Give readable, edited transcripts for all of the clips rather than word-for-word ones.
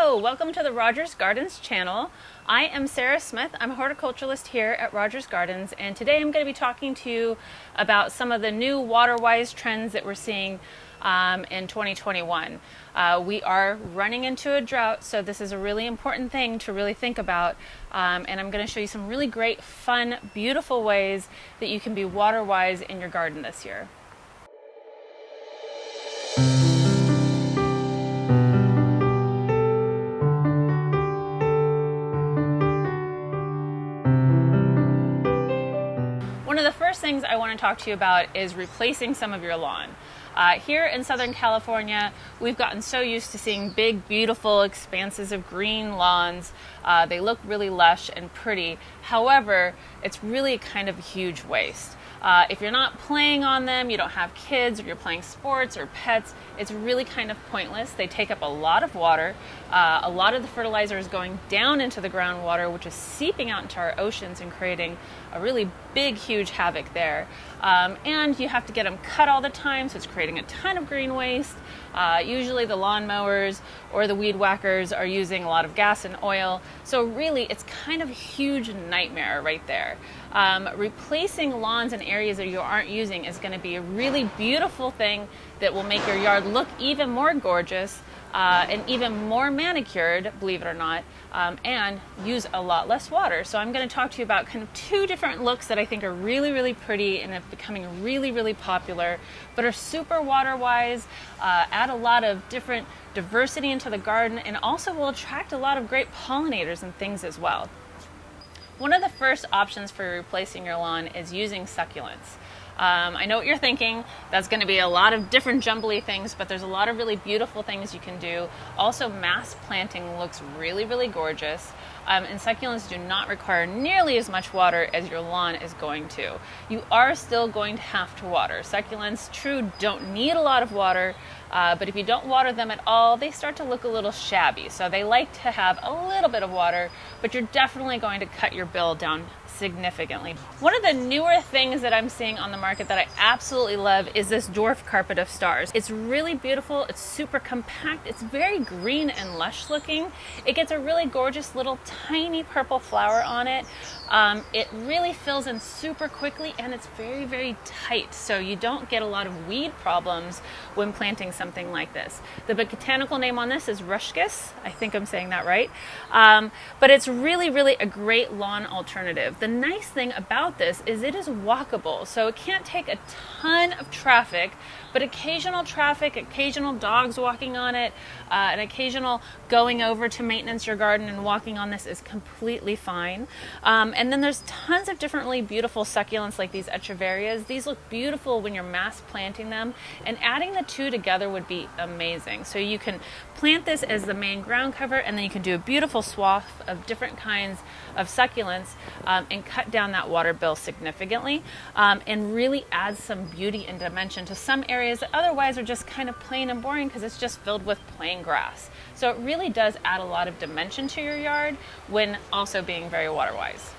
Hello, welcome to the Rogers Gardens channel. I am Sarah Smith. I'm a horticulturalist here at Rogers Gardens, and today I'm going to be talking to you about some of the new Waterwise trends that we're seeing in 2021. We are running into a drought, so this is a really important thing to really think about, and I'm going to show you some really great, fun, beautiful ways that you can be water-wise in your garden this year. One of the first things I want to talk to you about is replacing some of your lawn. Here in Southern California, we've gotten so used to seeing big, beautiful expanses of green lawns. They look really lush and pretty. However, it's really kind of a huge waste. If you're not playing on them, you don't have kids, or you're playing sports or pets, it's really kind of pointless. They take up a lot of water. A lot of the fertilizer is going down into the groundwater, which is seeping out into our oceans and creating a really big, huge havoc there. And you have to get them cut all the time, so it's creating a ton of green waste. Usually the lawnmowers or the weed whackers are using a lot of gas and oil. So really, it's kind of a huge nightmare right there. Replacing lawns in areas that you aren't using is going to be a really beautiful thing that will make your yard look even more gorgeous and even more manicured, believe it or not, and use a lot less water. So I'm going to talk to you about kind of two different looks that I think are really, really pretty and are becoming really, really popular, but are super water-wise, add a lot of different diversity into the garden, and also will attract a lot of great pollinators and things as well. One of the first options for replacing your lawn is using succulents. I know what you're thinking. That's going to be a lot of different jumbly things, but there's a lot of really beautiful things you can do. Also, mass planting looks really, really gorgeous. And succulents do not require nearly as much water as your lawn is going to. You are still going to have to water. Succulents, true, don't need a lot of water, but if you don't water them at all, they start to look a little shabby. So they like to have a little bit of water, but you're definitely going to cut your bill down significantly. One of the newer things that I'm seeing on the market that I absolutely love is this dwarf carpet of stars. It's really beautiful. It's super compact. It's very green and lush looking. It gets a really gorgeous little tiny purple flower on it. It really fills in super quickly, and it's very, very tight, so you don't get a lot of weed problems when planting something like this. The botanical name on this is Ruscus. I think I'm saying that right. But it's really, really a great lawn alternative. The nice thing about this is it is walkable, so it can't take a ton of traffic, but occasional traffic, occasional dogs walking on it, an occasional going over to maintenance your garden and walking on this is completely fine. And then there's tons of different really beautiful succulents like these echeverias. These look beautiful when you're mass planting them, and adding the two together would be amazing. So you can plant this as the main ground cover, and then you can do a beautiful swath of different kinds of succulents and cut down that water bill significantly, and really add some beauty and dimension to some areas that otherwise are just kind of plain and boring because it's just filled with plain grass. So it really does add a lot of dimension to your yard when also being very water-wise.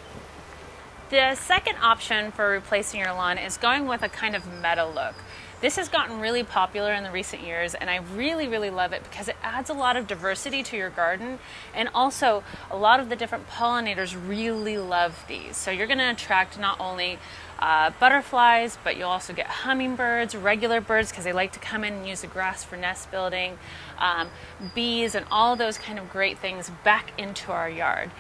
The second option for replacing your lawn is going with a kind of meadow look. This has gotten really popular in the recent years, and I really, really love it because it adds a lot of diversity to your garden, and also a lot of the different pollinators really love these. So you're going to attract not only butterflies, but you'll also get hummingbirds, regular birds, because they like to come in and use the grass for nest building, bees, and all those kind of great things back into our yard.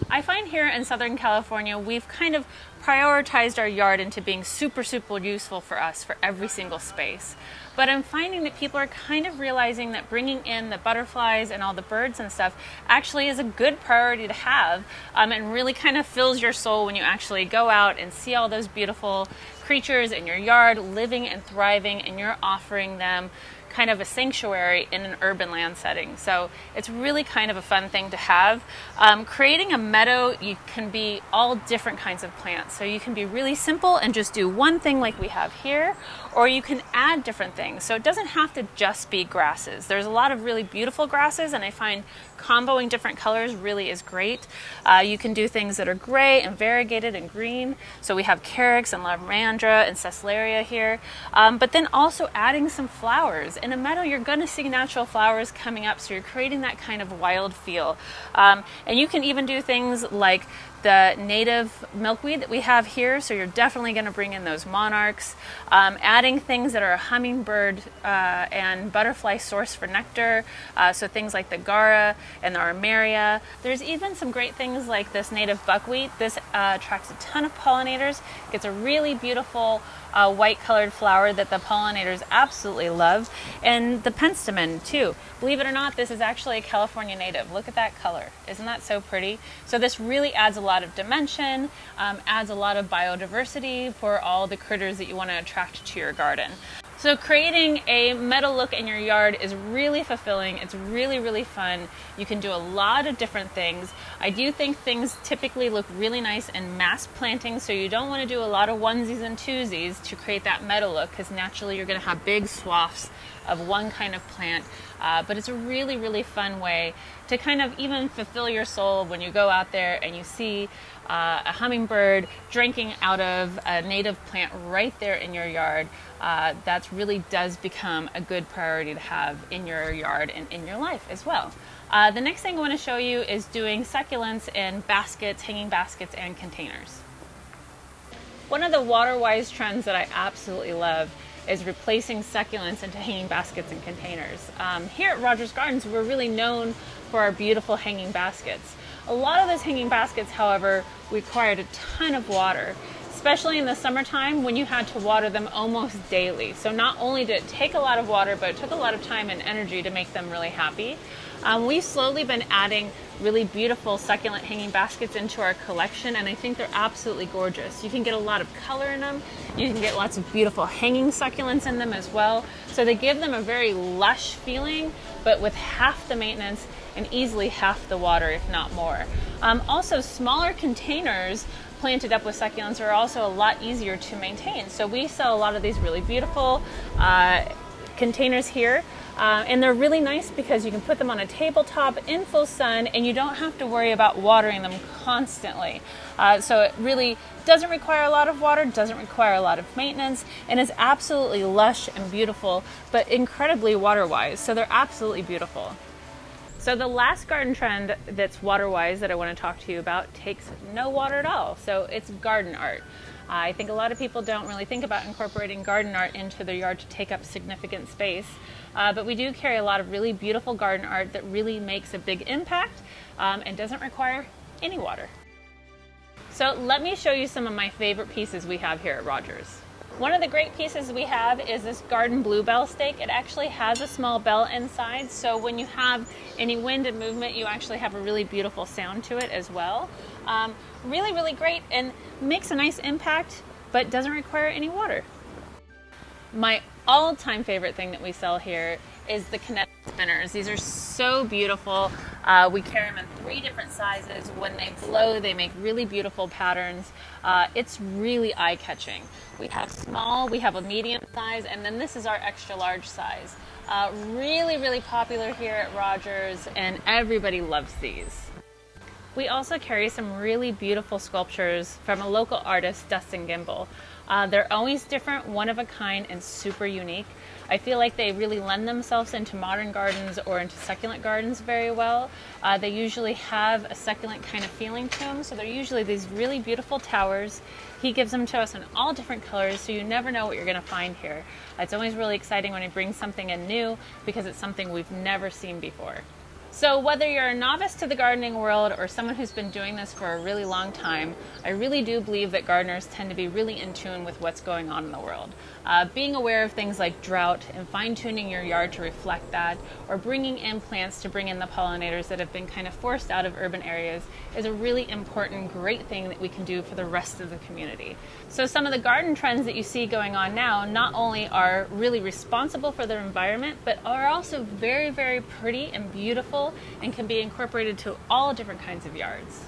I find here in Southern California, we've kind of prioritized our yard into being super, super useful for us for every single space. But I'm finding that people are kind of realizing that bringing in the butterflies and all the birds and stuff actually is a good priority to have, and really kind of fills your soul when you actually go out and see all those beautiful creatures in your yard living and thriving, and you're offering them kind of a sanctuary in an urban land setting. So it's really kind of a fun thing to have. Creating a meadow, you can be all different kinds of plants. So you can be really simple and just do one thing like we have here, or you can add different things. So it doesn't have to just be grasses. There's a lot of really beautiful grasses, and I find comboing different colors really is great. You can do things that are gray and variegated and green. So we have carex and lavandra and cecularia here, but then also adding some flowers. In a meadow, you're going to see natural flowers coming up, so you're creating that kind of wild feel. And you can even do things like the native milkweed that we have here, so you're definitely going to bring in those monarchs. Adding things that are a hummingbird and butterfly source for nectar, so things like the gara and the armeria. There's even some great things like this native buckwheat. This attracts a ton of pollinators, gets a really beautiful white colored flower that the pollinators absolutely love, and the penstemon too. Believe it or not, this is actually a California native. Look at that color. Isn't that so pretty? So this really adds a lot of dimension, adds a lot of biodiversity for all the critters that you want to attract to your garden. So creating a meadow look in your yard is really fulfilling. It's really, really fun. You can do a lot of different things. I do think things typically look really nice in mass planting, so you don't want to do a lot of onesies and twosies to create that meadow look, because naturally you're going to have big swaths of one kind of plant. But it's a really, really fun way to kind of even fulfill your soul when you go out there and you see a hummingbird drinking out of a native plant right there in your yard. That really does become a good priority to have in your yard and in your life as well. The next thing I want to show you is doing succulents in baskets, hanging baskets, and containers. One of the Waterwise trends that I absolutely love is replacing succulents into hanging baskets and containers. Here at Rogers Gardens, we're really known for our beautiful hanging baskets. A lot of those hanging baskets, however, required a ton of water, especially in the summertime when you had to water them almost daily. So not only did it take a lot of water, but it took a lot of time and energy to make them really happy. We've slowly been adding really beautiful succulent hanging baskets into our collection, and I think they're absolutely gorgeous. You can get a lot of color in them. You can get lots of beautiful hanging succulents in them as well. So they give them a very lush feeling, but with half the maintenance and easily half the water, if not more. Also, smaller containers planted up with succulents are also a lot easier to maintain. So we sell a lot of these really beautiful containers here. And they're really nice because you can put them on a tabletop in full sun, and you don't have to worry about watering them constantly. So it really doesn't require a lot of water, doesn't require a lot of maintenance, and is absolutely lush and beautiful, but incredibly water-wise. So they're absolutely beautiful. So the last garden trend that's water-wise that I want to talk to you about takes no water at all. So it's garden art. I think a lot of people don't really think about incorporating garden art into their yard to take up significant space. But we do carry a lot of really beautiful garden art that really makes a big impact and doesn't require any water. So let me show you some of my favorite pieces we have here at Rogers. One of the great pieces we have is this garden bluebell stake. It actually has a small bell inside, so when you have any wind and movement, you actually have a really beautiful sound to it as well. Really, really great, and makes a nice impact, but doesn't require any water. My all-time favorite thing that we sell here is the kinetic spinners. These are so beautiful. We carry them in 3 different sizes. When they blow, they make really beautiful patterns. It's really eye-catching. We have small, we have a medium size, and then this is our extra large size. Really, really popular here at Rogers, and everybody loves these. We also carry some really beautiful sculptures from a local artist, Dustin Gimbel. They're always different, one of a kind, and super unique. I feel like they really lend themselves into modern gardens or into succulent gardens very well. They usually have a succulent kind of feeling to them, so they're usually these really beautiful towers. He gives them to us in all different colors, so you never know what you're going to find here. It's always really exciting when he brings something in new because it's something we've never seen before. So whether you're a novice to the gardening world or someone who's been doing this for a really long time, I really do believe that gardeners tend to be really in tune with what's going on in the world. Being aware of things like drought and fine-tuning your yard to reflect that, or bringing in plants to bring in the pollinators that have been kind of forced out of urban areas, is a really important, great thing that we can do for the rest of the community. So some of the garden trends that you see going on now not only are really responsible for their environment, but are also very, very pretty and beautiful and can be incorporated to all different kinds of yards.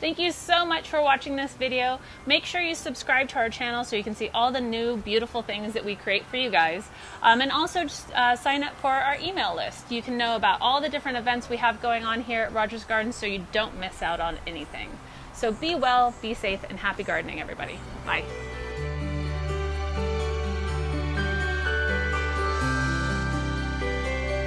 Thank you so much for watching this video. Make sure you subscribe to our channel so you can see all the new beautiful things that we create for you guys. And also just sign up for our email list. You can know about all the different events we have going on here at Rogers Gardens so you don't miss out on anything. So be well, be safe, and happy gardening, everybody. Bye.